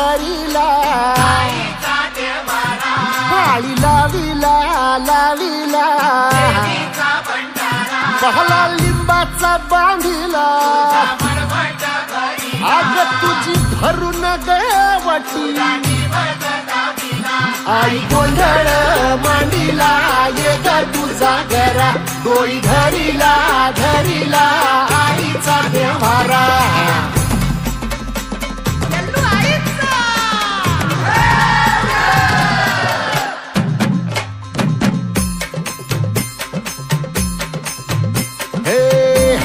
धरीला भाळी लाविला लाविला बहला लिंबाचा बांधिला आग तुझी भरून गवटी आई गोंधळ मांडीला ये ग तुझा घरा डोळी धरीला धरीला आईचा देवारा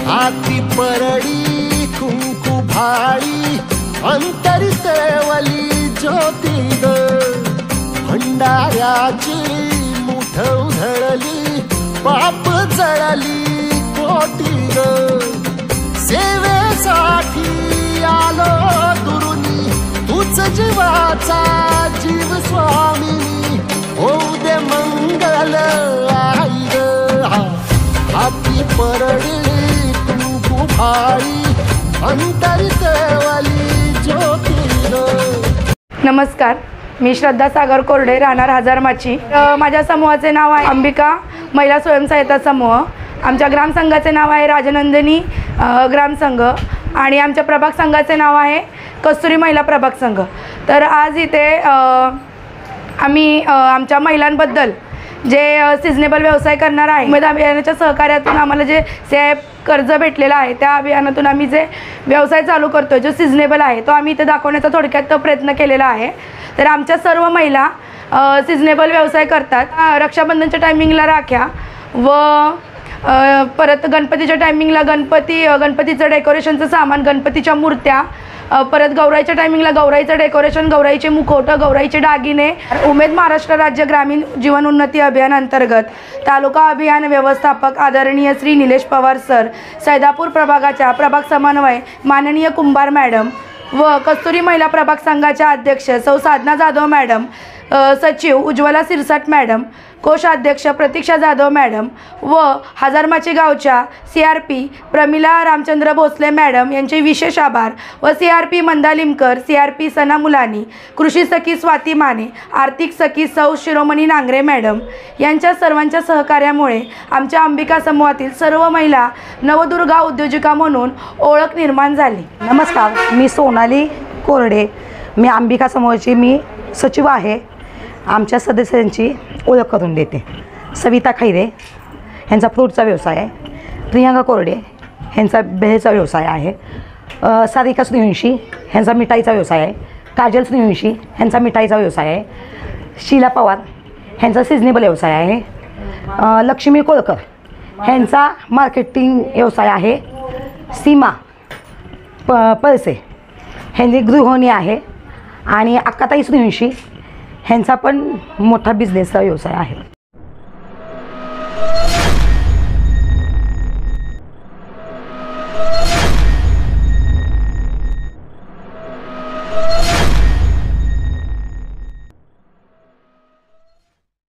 हाती परडी कुंकू भाळी अंतरी तेवली ज्योती ग भंडाऱ्याची मुठ उधळली पाप जळली कोटी ग सेवेसाठी आलो दुरुनी तूच जीवाचा जीव स्वामी होऊ दे मंगल आई ग हाती परडी नमस्कार, मी श्रद्धा सागर कोरडे, राहणार हजारमाची. माझ्या समूहाचे नाव आहे अंबिका महिला स्वयंसहायता समूह. आमच्या ग्रामसंघाचे नाव आहे राजनंदिनी ग्रामसंघ आणि आमच्या प्रभाग संघाचे नाव आहे कस्तुरी महिला प्रभाग संघ. तर आज इथे आम्ही आमच्या महिलांबद्दल जे सिजनेबल व्यवसाय करणार आहे उमेद अभियानाच्या सहकार्यातून आम्हाला जे CIF कर्ज भेटलेलं आहे त्या अभियानातून आम्ही जे व्यवसाय चालू करतो जो सिजनेबल आहे तो आम्ही इथे दाखवण्याचा थोडक्यात प्रयत्न केलेला आहे. तर आमच्या सर्व महिला सिजनेबल व्यवसाय करतात. रक्षाबंधनच्या टायमिंगला राख्या व परत गणपतीच्या टायमिंगला गणपतीचं डेकोरेशनचं सामान, गणपतीच्या मूर्त्या, परत गौराईच्या टायमिंगला गौराईचं डेकोरेशन, गौराईचे मुखवटं, गौराईचे दागिने. उमेद महाराष्ट्र राज्य ग्रामीण जीवन उन्नती अभियान अंतर्गत तालुका अभियान व्यवस्थापक आदरणीय श्री निलेश पवार सर, सैदापूर प्रभागाच्या प्रभाग समन्वय माननीय कुंभार मॅडम व कस्तुरी महिला प्रभाग संघाच्या अध्यक्ष सौ साधना जाधव मॅडम, सचिव उज्ज्वला सिरसाट मॅडम, कोषाध्यक्ष प्रतीक्षा जाधव मॅडम व हजारमाची गावच्या CRP प्रमिला रामचंद्र भोसले मॅडम यांचे विशेष आभार व CRP मंदा लिमकर, CRP सना मुलानी, कृषी सखी स्वाती माने, आर्थिक सखी सौ शिरोमणी नांगरे मॅडम यांच्या सर्वांच्या सहकार्यामुळे आमच्या अंबिका समूहातील सर्व महिला नवदुर्गा उद्योजिका म्हणून ओळख निर्माण झाली. नमस्कार, मी सोनाली कोरडे, मी अंबिका समूहाची मी सचिव आहे. आमच्या सदस्यांची ओळख करून देते. सविता खैरे ह्यांचा फ्रूटचा व्यवसाय आहे. प्रियांका कोरडे ह्यांचा भेळचा व्यवसाय आहे. सारिका सूर्यवंशी ह्यांचा मिठाईचा व्यवसाय आहे. काजल सूर्यवंशी ह्यांचा मिठाईचा व्यवसाय आहे. शीला पवार ह्यांचा सिजनेबल व्यवसाय आहे. लक्ष्मी कोळकर ह्यांचा मार्केटिंग व्यवसाय आहे. सीमा पळसे ह्यांची गृहिणी आहे आणि अक्काताई सूर्यवंशी ह्यांचा पण मोठा बिझनेसचा व्यवसाय आहे.